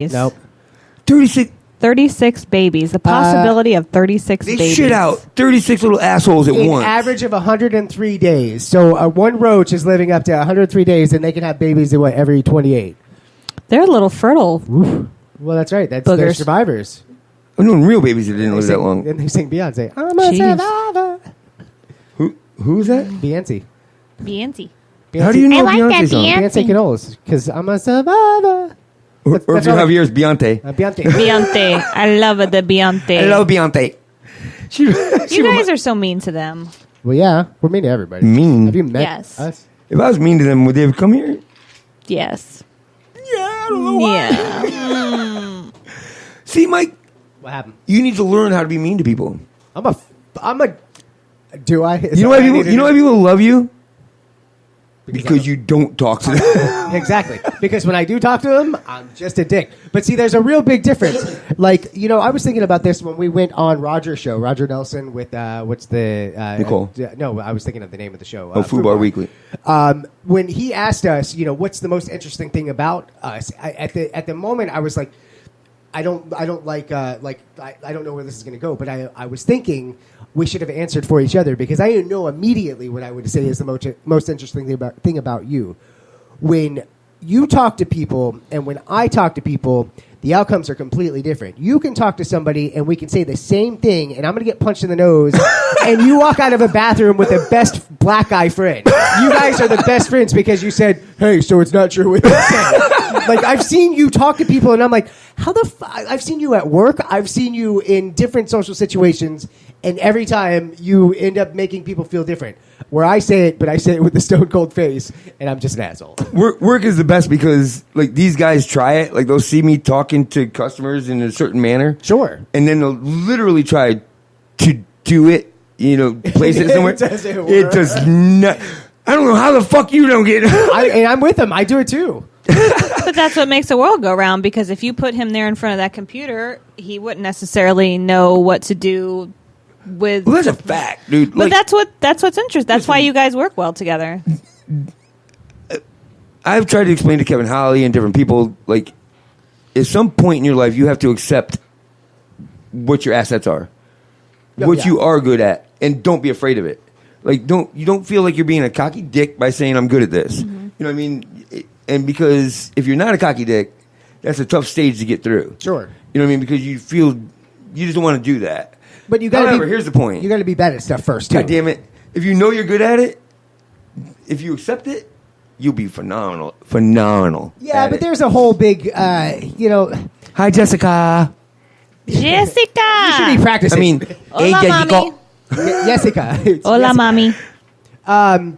Nope. 36 babies. The possibility of 36 They babies. shit out 36 little assholes at An once. average of 103 days. So one roach is living up to 103 days, and they can have babies in every 28. They're a little fertile. Oof. Well, that's right. They're Boogers. survivors. I'm knowing real babies that didn't live that long. And they sing Beyonce. I'm a Jeez. survivor. Who's that? Beyonce. Beyonce. How do you know I like Beyonce's that song? Beyonce Canolas. Because I'm a survivor. Or if That's you all have I- yours, Beyonce. Beyonce. Beyonce. I love it, the Beyonce. I love Beyonce. You guys are so mean to them. Well, yeah. We're mean to everybody. Mean? Have you met Yes. us? If I was mean to them, would they have come here? Yes. Yeah, I don't know why. Yeah. See, Mike, What happened? you need to learn how to be mean to people. I'm a. Do I? Is You know that why what I need people? to You know do? why people love you? Because Because you don't talk to them. Exactly. Because when I do talk to him, I'm just a dick. But see, there's a real big difference. Like, I was thinking about this when we went on Roger's show, Roger Nelson with, what's the... Nicole. No, I was thinking of the name of the show. Food Bar Weekly. When he asked us, what's the most interesting thing about us, at the moment, I was like, I don't like I don't know where this is going to go, but I was thinking we should have answered for each other because I didn't know immediately what I would say is the most interesting thing about you. When you talk to people and when I talk to people, the outcomes are completely different. You can talk to somebody and we can say the same thing and I'm going to get punched in the nose and you walk out of a bathroom with the best black guy friend. You guys are the best friends because you said, hey, so it's not true what you said. Like, I've seen you talk to people and I'm like, how the I've seen you at work. I've seen you in different social situations and every time you end up making people feel different. Where I say it, but I say it with a stone cold face and I'm just an asshole. Work is the best because like these guys try it. Like they'll see me talking to customers in a certain manner. Sure. And then they'll literally try to do it, place it somewhere. It does not. I don't know how the fuck you don't get it. And I'm with them. I do it too. But that's what makes the world go round because if you put him there in front of that computer, he wouldn't necessarily know what to do with... Well, that's a fact, dude. But that's what's interesting. That's why you guys work well together. I've tried to explain to Kevin Holly and different people, like, at some point in your life, you have to accept what your assets are, what you are good at, and don't be afraid of it. Like, you don't feel like you're being a cocky dick by saying I'm good at this. Mm-hmm. You know what I mean? And because if you're not a cocky dick, that's a tough stage to get through. Sure. You know what I mean? Because you just don't want to do that. But you gotta However, here's the point. You got to be bad at stuff first, too. God damn it. If you know you're good at it, if you accept it, you'll be phenomenal. Yeah, but there's a whole big, Hi, Jessica. Jessica! You should be practicing. I mean, Hola, mami. Jessica. Hola, mommy. I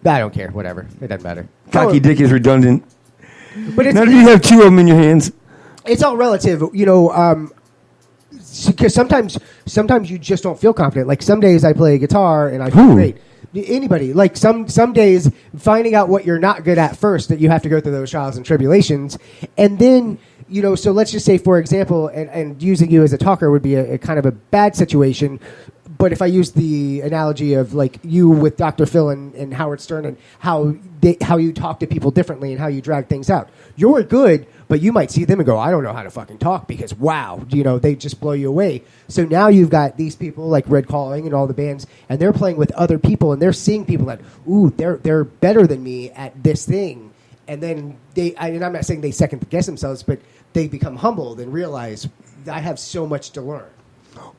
don't care. Whatever. It doesn't matter. Cocky dick is redundant. But Now that you have two of them in your hands. it's all relative, because sometimes you just don't feel confident. Like some days I play guitar and I feel great. Anybody, like some days finding out what you're not good at first, that you have to go through those trials and tribulations, and then so let's just say, for example, and using you as a talker would be a kind of a bad situation. But if I use the analogy of like you with Dr. Phil and Howard Stern and how you talk to people differently and how you drag things out, you're good, but you might see them and go, I don't know how to fucking talk because wow, they just blow you away. So now you've got these people like Red Calling and all the bands, and they're playing with other people and they're seeing people that, ooh, they're better than me at this thing, and then and I'm not saying they second guess themselves, but they become humbled and realize I have so much to learn.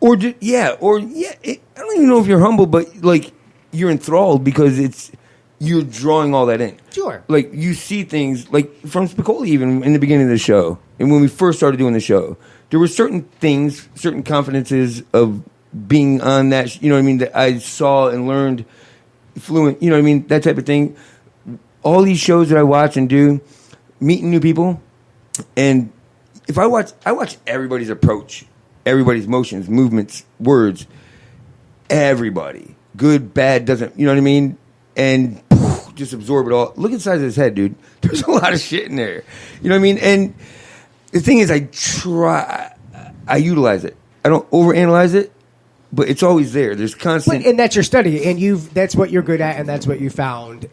I don't even know if you're humble, but like you're enthralled because you're drawing all that in. Sure. Like you see things like from Spicoli even in the beginning of the show, and when we first started doing the show, there were certain things, certain confidences of being on that. That I saw and learned fluent. That type of thing. All these shows that I watch and do, meeting new people, and if I watch everybody's approach. Everybody's motions, movements, words, everybody. Good, bad, doesn't, you know what I mean? And just absorb it all. Look at the size of his head, dude. There's a lot of shit in there. You know what I mean? And the thing is, I utilize it. I don't overanalyze it, but it's always there. There's constant. And that's your study, and that's what you're good at, and that's what you found.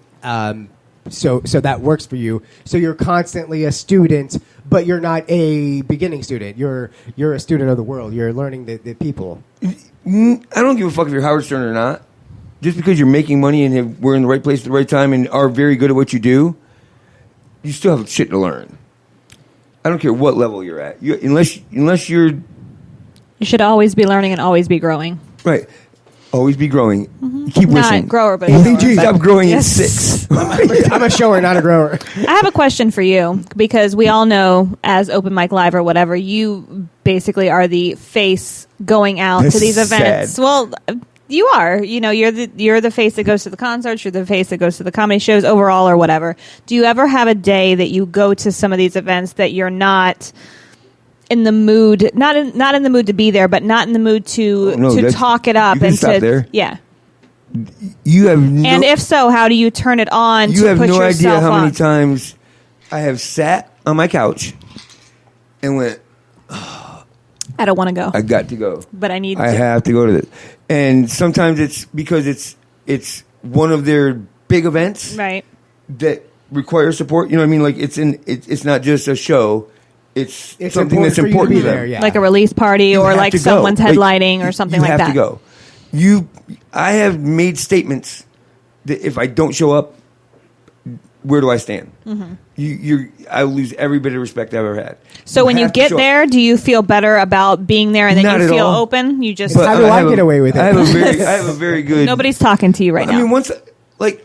so that works for you. So you're constantly a student, but you're not a beginning student. You're a student of the world. You're learning the people. I don't give a fuck if you're Howard Stern or not. Just because you're making money and we're in the right place at the right time and are very good at what you do, you still have shit to learn. I don't care what level you're at. Unless you're... You should always be learning and always be growing. Right. Always be growing. Keep wishing. Not grower, but Stop growing at 6. I'm a shower, not a grower. I have a question for you, because we all know, as Open Mic Live or whatever, you basically are the face going out to these events. Sad. Well, you are. You know, you're the face that goes to the concerts. You're the face that goes to the comedy shows overall or whatever. Do you ever have a day that you go to some of these events that you're not in the mood, not in the mood to be there, but not in the mood to talk it up and stop to there. Yeah. You have no, and if so, how do you turn it on? You to have put no yourself idea how on? many times I have sat on my couch and went, I don't want to go. I got to go. But I need I to. have to go to this. And sometimes it's because it's one of their big events Right. that require support. You know what I mean? Like it's not just a show. It's something that's for you important to be to them. there, yeah. Like a release party You or have like to go. someone's Like, headlining or something like that. You have to go. I have made statements that if I don't show up, where do I stand? Mm-hmm. I lose every bit of respect I've ever had. So when you get there, do you feel better about being there and then Not you at feel all. open? You just But How do I get away with it? I have a very good. nobody's talking to you right now. I mean,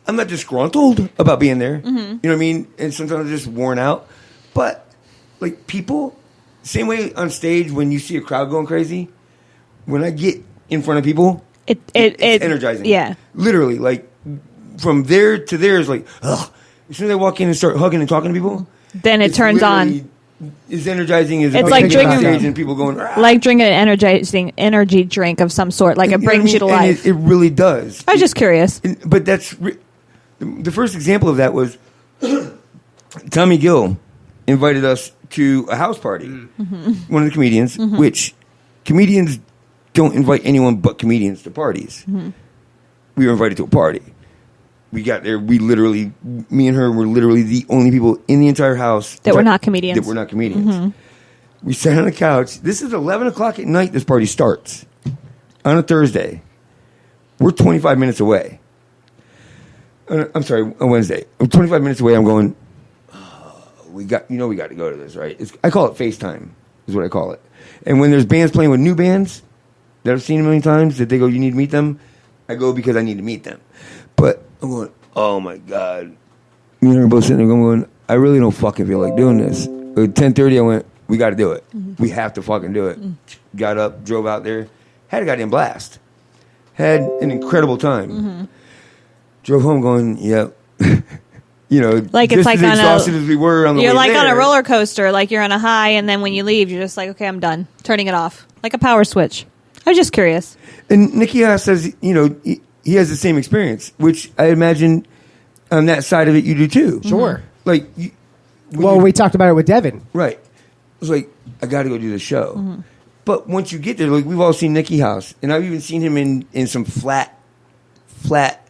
I'm not disgruntled about being there. Mm-hmm. You know what I mean? And sometimes I'm just worn out. But like people, same way on stage when you see a crowd going crazy, when I get in front of people, it's energizing. Yeah. Literally, like from there to there is like, ugh. As soon as I walk in and start hugging and talking to people, then it turns on. As energizing as It's like drinking stage and people going, "Rah." Like drinking an energizing energy drink of some sort. Like it You know what I brings mean? you to And life. It really does. I was just curious. But that's the first example of that was Tommy Gill invited us to a house party. Mm-hmm. One of the comedians, which comedians don't invite anyone but comedians to parties. Mm-hmm. We were invited to a party. We got there. Me and her were literally the only people in the entire house That were not comedians. Mm-hmm. We sat on the couch. This is 11 o'clock at night. This party starts on a Thursday. We're 25 minutes away. I'm sorry, on Wednesday. I'm 25 minutes away. I'm going, we got to go to this, right? I call it FaceTime, is what I call it. And when there's bands playing with new bands that I've seen a million times, that they go, you need to meet them, I go because I need to meet them. But I'm going, oh my God. Me and her both sitting there going, I really don't fucking feel like doing this. At 10:30, I went, we got to do it. Mm-hmm. We have to fucking do it. Mm-hmm. Got up, drove out there, had a goddamn blast. Had an incredible time. Mm-hmm. Drove home going, yep. You know, like just it's like as exhausted as we were on the way you're like there. on a roller coaster, like you're on a high, and then when you leave, you're just like, okay, I'm done, turning it off, like a power switch. I was just curious. And Nicky says, you know, he has the same experience, which I imagine on that side of it you do too. Sure. Like, we talked about it with Devin. Right. It's like, I got to go do the show. Mm-hmm. But once you get there, like we've all seen Nicky House, and I've even seen him in some flat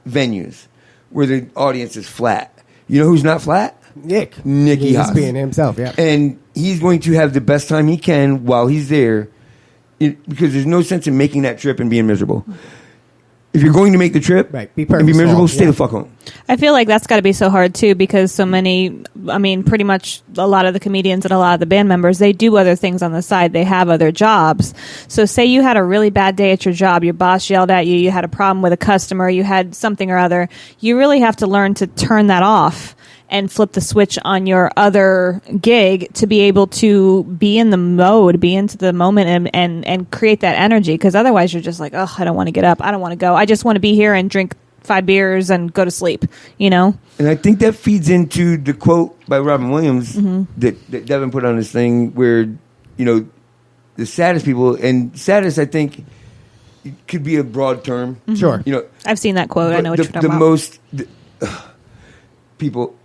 venues where the audience is flat. You know who's not flat? Nicky House. He's being himself, yeah. And he's going to have the best time he can while he's there, because there's no sense in making that trip and being miserable. If you're going to make the trip be and be miserable, stay the fuck home. I feel like that's got to be so hard too, because so many, I mean, pretty much a lot of the comedians and a lot of the band members, they do other things on the side. They have other jobs. So say you had a really bad day at your job, your boss yelled at you, you had a problem with a customer, you had something or other. You really have to learn to turn that off and flip the switch on your other gig to be able to be in the mode, be into the moment and create that energy. Because otherwise you're just like, oh, I don't want to get up. I don't want to go. I just want to be here and drink 5 beers and go to sleep, you know? And I think that feeds into the quote by Robin Williams that Devin put on his thing where, you know, the saddest people, and saddest, I think, could be a broad term. Mm-hmm. Sure. You know, I've seen that quote. I know what you're talking about. People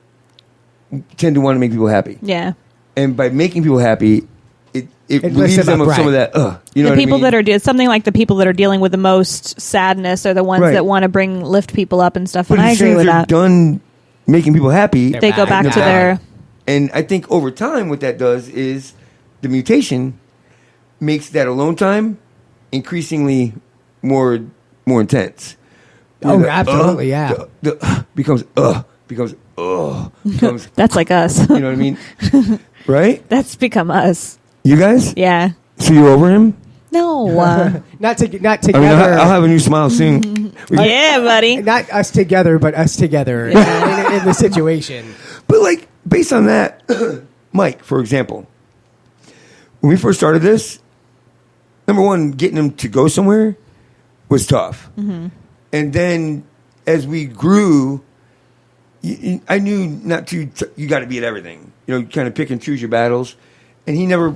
tend to want to make people happy. Yeah. And by making people happy, it relieves them of some of that, you know the people what I mean? that are something like the people that are dealing with the most sadness are the ones that want to lift people up and stuff. But And I as agree soon as with they're that. done making people happy, They go back to their... And I think over time, what that does is the mutation makes that alone time increasingly more intense. Oh, absolutely, yeah. Becomes. That's like us. You know what I mean? Right? That's become us. You guys? Yeah. So you're over him? No. Not together. I mean, I'll have a new smile soon. Yeah, buddy. Not us together, but us together in the situation. But like, based on that, Mike, for example, when we first started this, number one, getting him to go somewhere was tough. Mm-hmm. And then as we grew, I knew not to. You got to be at everything. You know, kind of pick and choose your battles. And he's never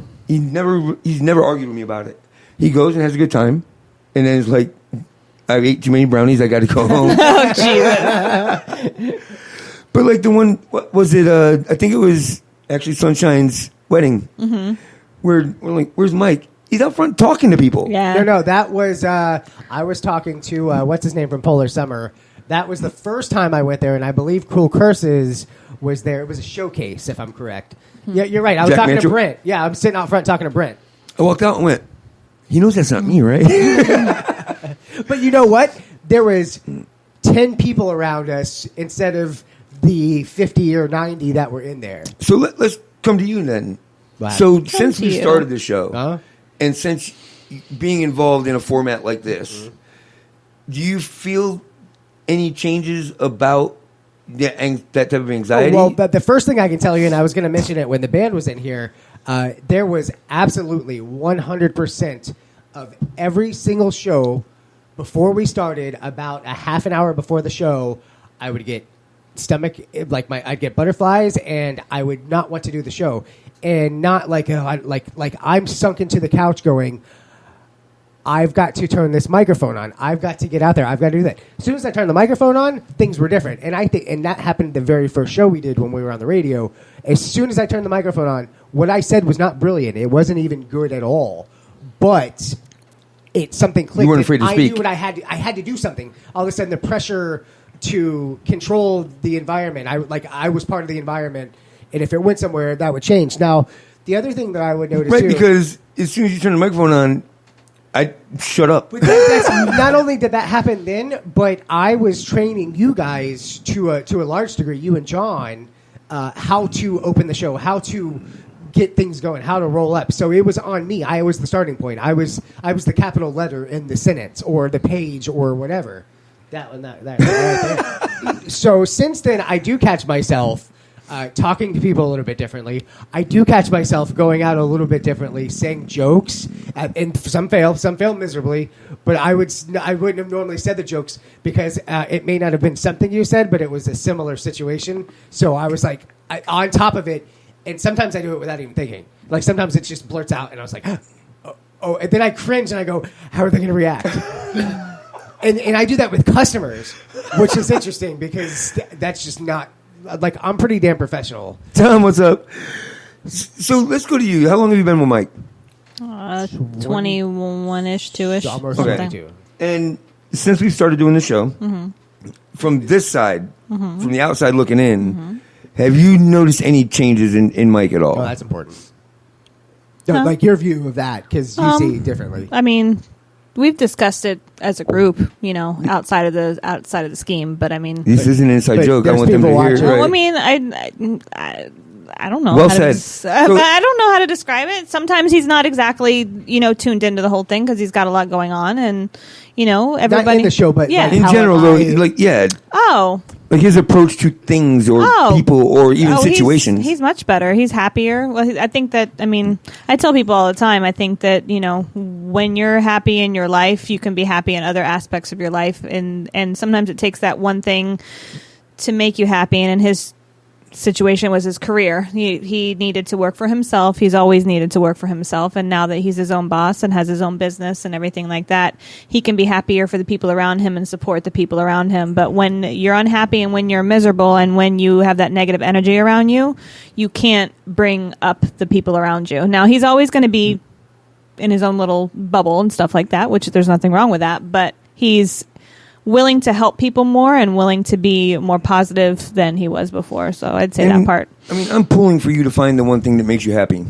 argued with me about it. He goes and has a good time, and then it's like, I ate too many brownies. I got to go home. Oh, Jesus. But like the one, what was it? I think it was actually Sunshine's wedding. Mm-hmm. We're like, where's Mike? He's out front talking to people. Yeah. No, that was, I was talking to, what's his name from Polar Summer. That was the first time I went there, and I believe Cool Curses was there. It was a showcase, if I'm correct. Yeah, you're right. I was Jack talking Mitchell? to Brent. Yeah, I'm sitting out front talking to Brent. I walked out and went, he knows that's not me, right? But you know what? There was 10 people around us instead of the 50 or 90 that were in there. So let's come to you then. Wow. So since we you. started the show, Huh? and since being involved in a format like this, do you feel any changes about that type of anxiety? Well, but the first thing I can tell you, and I was going to mention it when the band was in here, there was absolutely 100% of every single show before we started, about a half an hour before the show, I would get I'd get butterflies, and I would not want to do the show, and not like I'm sunk into the couch going, I've got to turn this microphone on. I've got to get out there. I've got to do that. As soon as I turned the microphone on, things were different. And I think, and that happened the very first show we did when we were on the radio. As soon as I turned the microphone on, what I said was not brilliant. It wasn't even good at all. But something clicked. You weren't afraid to speak. I knew what I had to do something. All of a sudden, the pressure to control the environment. I was part of the environment, and if it went somewhere, that would change. Now, the other thing that I would notice right, too, because as soon as you turn the microphone on, I shut up. But that's, not only did that happen then, but I was training you guys to a large degree, you and John, how to open the show, how to get things going, how to roll up. So it was on me. I was the starting point. I was the capital letter in the sentence or the page or whatever. That one, that right there. So since then, I do catch myself talking to people a little bit differently. I do catch myself going out a little bit differently, saying jokes, and some fail miserably. But I wouldn't have normally said the jokes because it may not have been something you said, but it was a similar situation. So I was like on top of it, and sometimes I do it without even thinking. Like sometimes it just blurts out, and I was like, oh, and then I cringe and I go, how are they going to react? And I do that with customers, which is interesting because that's just not. Like, I'm pretty damn professional. Tom, what's up? So let's go to you. How long have you been with Mike? 21-ish, 2-ish. Almost something. 22. And since we started doing the show, from this side, from the outside looking in, have you noticed any changes in Mike at all? Oh, that's important. No, like your view of that, because you see it differently. I mean, we've discussed it as a group, outside of the scheme. But I mean, this is an inside joke. I there's want them to people hear. watching. Right? well, I mean, I don't know. Well how to said. I don't know how to describe it. Sometimes he's not exactly tuned into the whole thing because he's got a lot going on, and everybody Not in the show, but yeah. like In how general, though, I- like his approach to things or people or even situations. He's much better. He's happier. Well, I think that, I tell people all the time, I think that, when you're happy in your life, you can be happy in other aspects of your life. And sometimes it takes that one thing to make you happy. And in his situation was his career. He needed to work for himself. He's always needed to work for himself. And now that he's his own boss and has his own business and everything like that, he can be happier for the people around him and support the people around him. But when you're unhappy and when you're miserable and when you have that negative energy around you, you can't bring up the people around you. Now, he's always going to be in his own little bubble and stuff like that, which there's nothing wrong with that. But he's willing to help people more and willing to be more positive than he was before. So I'd say that part. I mean, I'm pulling for you to find the one thing that makes you happy.